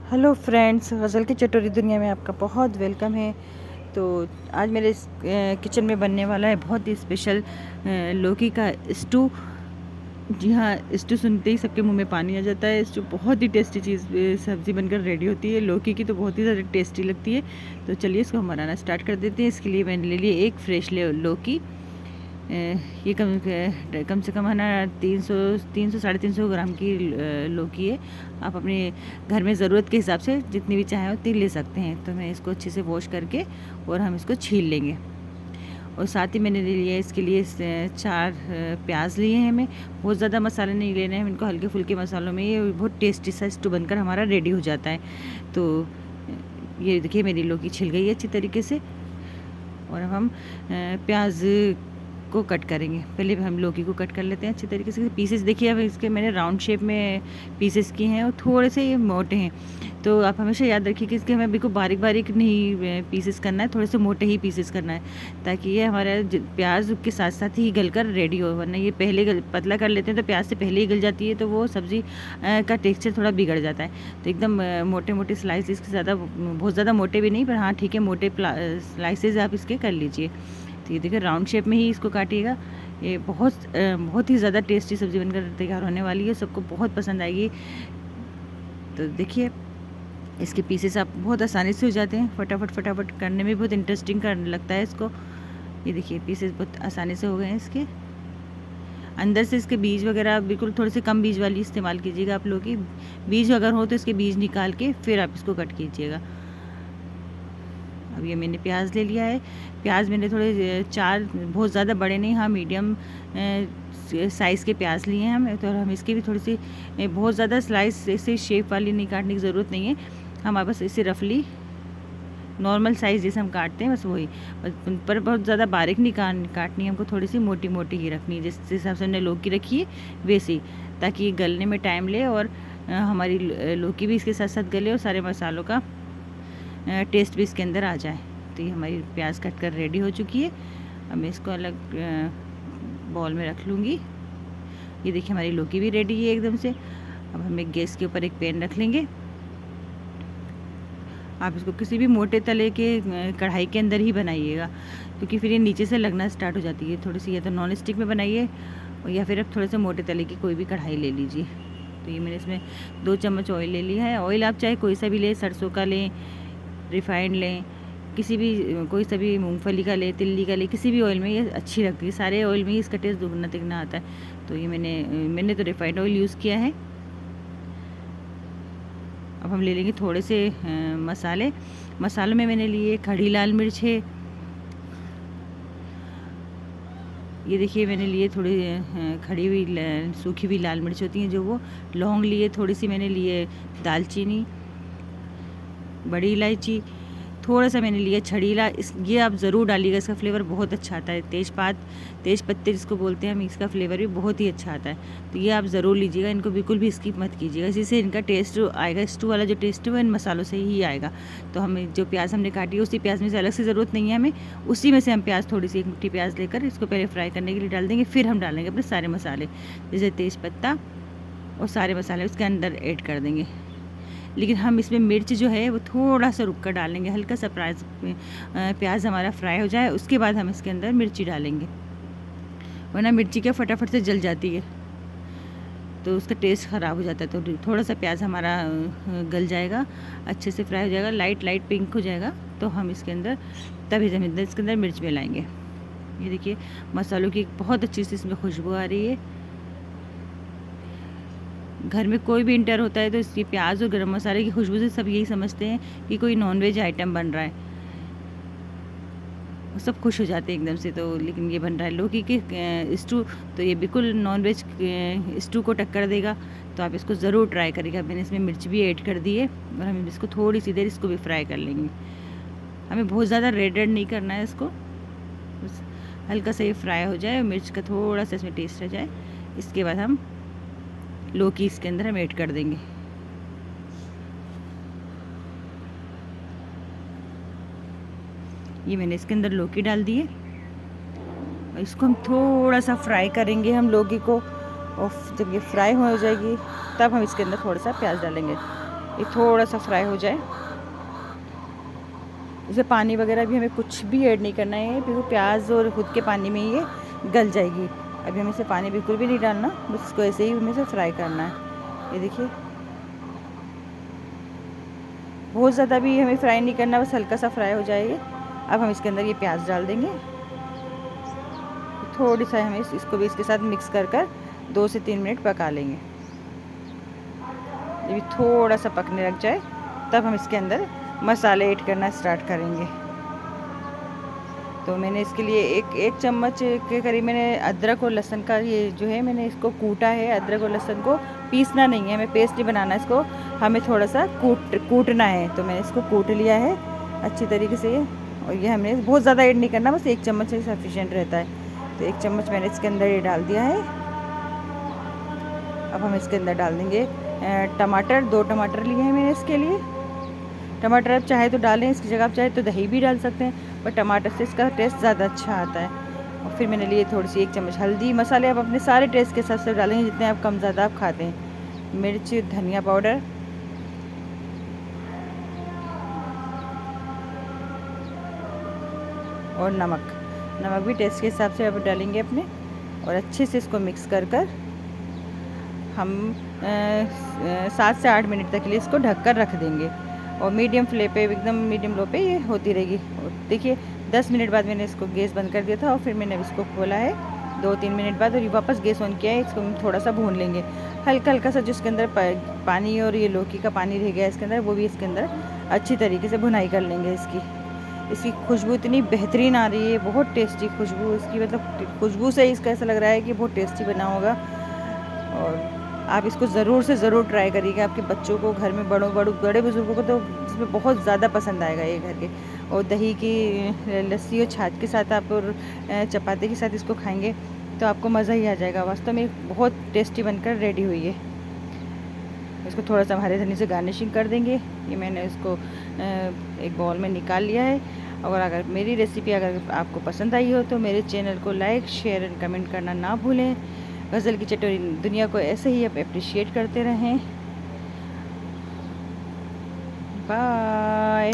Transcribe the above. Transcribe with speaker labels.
Speaker 1: Hello friends, गज़ल की चटोरी दुनिया में आपका बहुत वेलकम है। तो आज मेरे किचन में बनने वाला है बहुत ही स्पेशल लौकी का स्टू। जी हाँ, स्टू सुनते ही सबके मुंह में पानी आ जाता है। स्टू बहुत ही टेस्टी चीज़ सब्ज़ी बनकर रेडी होती है। लौकी की तो बहुत ही ज़्यादा टेस्टी लगती है। तो चलिए इसको हम बनाना स्टार्ट कर देते हैं। इसके लिए मैंने ले लिए एक फ्रेश लौकी। ये कम से कम है ना 300 साढ़े 300 ग्राम की लौकी है। आप अपने घर में ज़रूरत के हिसाब से जितनी भी चाहें उतनी ले सकते हैं। तो मैं इसको अच्छे से वॉश करके और हम इसको छील लेंगे। और साथ ही मैंने ले लिया इसके लिए 4 प्याज लिए हैं। हमें बहुत ज़्यादा मसाले नहीं लेने हैं इनको, हल्के फुल्के मसालों में ये बहुत टेस्टी सा स्टू बनकर हमारा रेडी हो जाता है। तो ये देखिए मेरी लौकी छिल गई है अच्छी तरीके से। और अब हम प्याज को कट करेंगे। पहले हम लौकी को कट कर लेते हैं अच्छी तरीके से। पीसेस देखिए अब इसके मैंने राउंड शेप में पीसेस किए हैं और थोड़े से ये मोटे हैं। तो आप हमेशा याद रखिए कि इसके हमें बिल्कुल बारीक बारीक नहीं पीसेस करना है, थोड़े से मोटे ही पीसेस करना है, ताकि ये हमारा प्याज के साथ साथ ही गल कर रेडी हो। वरना ये पहले पतला कर लेते हैं तो प्याज से पहले ही गल जाती है, तो वो सब्ज़ी का टेक्स्चर थोड़ा बिगड़ जाता है। तो एकदम मोटे मोटे स्लाइस, इसके ज़्यादा बहुत ज़्यादा मोटे भी नहीं, पर हाँ ठीक है, मोटे स्लाइसेस आप इसके कर लीजिए। तो ये देखिए राउंड शेप में ही इसको काटिएगा। ये बहुत ही ज़्यादा टेस्टी सब्ज़ी बनकर तैयार होने वाली है, सबको बहुत पसंद आएगी। तो देखिए इसके पीसेस आप बहुत आसानी से हो जाते हैं, फटाफट करने में बहुत इंटरेस्टिंग करने लगता है इसको। ये देखिए पीसेस बहुत आसानी से हो गए हैं इसके। अंदर से इसके बीज वगैरह बिल्कुल थोड़े से कम बीज वाली इस्तेमाल कीजिएगा आप लोग की। बीज अगर हो तो इसके बीज निकाल के फिर आप इसको कट कीजिएगा। अब ये मैंने प्याज ले लिया है। प्याज मैंने थोड़े 4, बहुत ज़्यादा बड़े नहीं, हाँ मीडियम साइज़ के प्याज लिए हैं हम। तो हम इसकी भी थोड़ी सी बहुत ज़्यादा स्लाइस ऐसे शेप वाली नहीं काटने की ज़रूरत नहीं है। हम बस इसे रफली नॉर्मल साइज़ जैसे हम काटते हैं बस वही, पर बहुत ज़्यादा बारीक नहीं काटनी है हमको, थोड़ी सी मोटी मोटी ही रखनी है जिस हिसाब से हमने लौकी रखी है वैसी, ताकि ये गलने में टाइम ले और हमारी लौकी भी इसके साथ साथ गले और सारे मसालों का टेस्ट भी इसके अंदर आ जाए। तो ये हमारी प्याज कट कर रेडी हो चुकी है। अब मैं इसको अलग बॉल में रख लूँगी। ये देखिए हमारी लौकी भी रेडी है एकदम से। अब हमें गैस के ऊपर एक पैन रख लेंगे। आप इसको किसी भी मोटे तले के कढ़ाई के अंदर ही बनाइएगा, क्योंकि फिर ये नीचे से लगना स्टार्ट हो जाती है। थोड़ी सी या तो नॉन स्टिक में बनाइए या फिर आप थोड़े से मोटे तले की कोई भी कढ़ाई ले लीजिए। तो ये मैंने इसमें 2 चम्मच ऑयल ले लिया है। ऑयल आप चाहे कोई सा भी लें, सरसों का लें, रिफाइंड लें, किसी भी कोई सा भी, मूंगफली का ले, तिल्ली का ले, किसी भी ऑयल में ये अच्छी लगती है। सारे ऑयल में ही इसका टेस्ट दुगना तिगना आता है। तो ये मैंने तो रिफाइंड ऑयल यूज़ किया है। अब हम ले लेंगे थोड़े से मसालों में मैंने लिए खड़ी लाल मिर्च है। ये देखिए मैंने लिए थोड़ी खड़ी हुई सूखी हुई लाल मिर्च होती हैं जो, वो लौंग लिए, थोड़ी सी मैंने लिए दालचीनी, बड़ी इलायची, थोड़ा सा मैंने लिया छड़ी इलायची। ये आप ज़रूर डालिएगा, इसका फ्लेवर बहुत अच्छा आता है। तेज पत्ते जिसको बोलते हैं हम, इसका फ्लेवर भी बहुत ही अच्छा आता है। तो ये आप ज़रूर लीजिएगा, इनको बिल्कुल भी स्किप मत कीजिएगा। इसी से इनका टेस्ट आएगा, स्टू वाला जो टेस्ट है वो इन मसालों से ही आएगा। तो हमें जो प्याज हमने काटी है उसी प्याज में से अलग से ज़रूरत नहीं है हमें, उसी में से हम प्याज थोड़ी सी 1 मुट्ठी प्याज लेकर इसको पहले फ्राई करने के लिए डाल देंगे। फिर हम डालेंगे अपने सारे मसाले, जैसे तेज़ पत्ता और सारे मसाले उसके अंदर ऐड कर देंगे। लेकिन हम इसमें मिर्च जो है वो थोड़ा सा रुक कर डालेंगे, हल्का सा प्याज हमारा फ्राई हो जाए उसके बाद हम इसके अंदर मिर्ची डालेंगे, वरना मिर्ची क्या फटाफट से जल जाती है तो उसका टेस्ट ख़राब हो जाता है। तो थोड़ा सा प्याज हमारा गल जाएगा, अच्छे से फ्राई हो जाएगा, लाइट पिंक हो जाएगा, तो हम इसके अंदर तभी हम इसके अंदर मिर्च मिलाएंगे। ये देखिए मसालों की बहुत अच्छी सी इसमें खुशबू आ रही है। घर में कोई भी इंटर होता है तो इसकी प्याज और गरम मसाले की खुशबू से सब यही समझते हैं कि कोई नॉनवेज आइटम बन रहा है, सब खुश हो जाते हैं एकदम से। तो लेकिन ये बन रहा है लौकी के स्टू, तो ये बिल्कुल नॉनवेज स्टू को टक्कर देगा। तो आप इसको ज़रूर ट्राई करिएगा। मैंने इसमें मिर्च भी ऐड कर दी है और हम इसको थोड़ी सी देर इसको भी फ्राई कर लेंगे। हमें बहुत ज़्यादा रेड नहीं करना है इसको, बस हल्का सा ये फ्राई हो जाए और मिर्च का थोड़ा सा इसमें टेस्ट आ जाए। इसके बाद हम लौकी इसके अंदर हम ऐड कर देंगे। ये मैंने इसके अंदर लौकी डाल दी है और इसको हम थोड़ा सा फ्राई करेंगे हम लौकी को, और जब ये फ्राई हो जाएगी तब हम इसके अंदर थोड़ा सा प्याज डालेंगे। ये थोड़ा सा फ्राई हो जाए। इसे पानी वगैरह भी हमें कुछ भी ऐड नहीं करना है, बिल्कुल प्याज और खुद के पानी में ये गल जाएगी। अभी हमें इसे पानी बिल्कुल भी नहीं डालना, बस इसको ऐसे ही हमें इसे फ्राई करना है। ये देखिए, बहुत ज़्यादा भी हमें फ्राई नहीं करना, बस हल्का सा फ्राई हो जाएगी। अब हम इसके अंदर ये प्याज डाल देंगे। थोड़ी सा हमें इसको भी इसके साथ मिक्स कर 2 से 3 मिनट पका लेंगे। ये भी थोड़ा सा पकने लग जाए तब हम इसके अंदर मसाले ऐड करना स्टार्ट करेंगे। तो मैंने इसके लिए एक चम्मच के करीब मैंने अदरक और लहसुन का ये जो है मैंने इसको कूटा है। अदरक और लहसुन को पीसना नहीं है, हमें पेस्ट नहीं बनाना, इसको हमें थोड़ा सा कूटना है। तो मैंने इसको कूट लिया है अच्छी तरीके से। और ये हमने बहुत ज़्यादा ऐड नहीं करना, बस 1 चम्मच से सफिशिएंट रहता है। तो 1 चम्मच मैंने इसके अंदर ये डाल दिया है। अब हम इसके अंदर डाल देंगे टमाटर। 2 टमाटर लिए हैं मैंने इसके लिए। टमाटर आप चाहे तो डालें, इसकी जगह आप चाहे तो दही भी डाल सकते हैं, पर टमाटर से इसका टेस्ट ज़्यादा अच्छा आता है। और फिर मैंने लिए थोड़ी सी 1 चम्मच हल्दी। मसाले आप अपने सारे टेस्ट के हिसाब से डालेंगे, जितने आप कम ज़्यादा आप खाते हैं। मिर्च, धनिया पाउडर और नमक भी टेस्ट के हिसाब से आप डालेंगे अपने। और अच्छे से इसको मिक्स कर हम 7 से 8 मिनट तक के लिए इसको ढककर रख देंगे। और मीडियम फ्लेम पे, एकदम मीडियम लो पे ये होती रहेगी। और देखिए 10 मिनट बाद मैंने इसको गैस बंद कर दिया था और फिर मैंने इसको खोला है 2-3 मिनट बाद, और ये वापस गैस ऑन किया है। इसको हम थोड़ा सा भून लेंगे, हल्का हल्का सा, जिसके अंदर पानी और ये लौकी का पानी रह गया इसके अंदर, वो भी इसके अंदर अच्छी तरीके से भुनाई कर लेंगे। इसकी खुशबू इतनी बेहतरीन आ रही है, बहुत टेस्टी खुशबू इसकी, मतलब खुशबू से इसका ऐसा लग रहा है कि बहुत टेस्टी बना होगा। और आप इसको ज़रूर से ज़रूर ट्राई करिएगा। आपके बच्चों को, घर में बड़े बुज़ुर्गों को तो इसमें बहुत ज़्यादा पसंद आएगा ये घर के। और दही की लस्सी और छाछ के साथ आप और चपाती के साथ इसको खाएंगे तो आपको मज़ा ही आ जाएगा। वास्तव में बहुत टेस्टी बनकर रेडी हुई है। इसको थोड़ा सा हरे धनिया से गार्निशिंग कर देंगे। ये मैंने इसको एक बाउल में निकाल लिया है। और अगर मेरी रेसिपी अगर आपको पसंद आई हो तो मेरे चैनल को लाइक, शेयर एंड कमेंट करना ना भूलें। गज़ल की चटोरी दुनिया को ऐसे ही आप अप्रिशिएट करते रहें। बाय।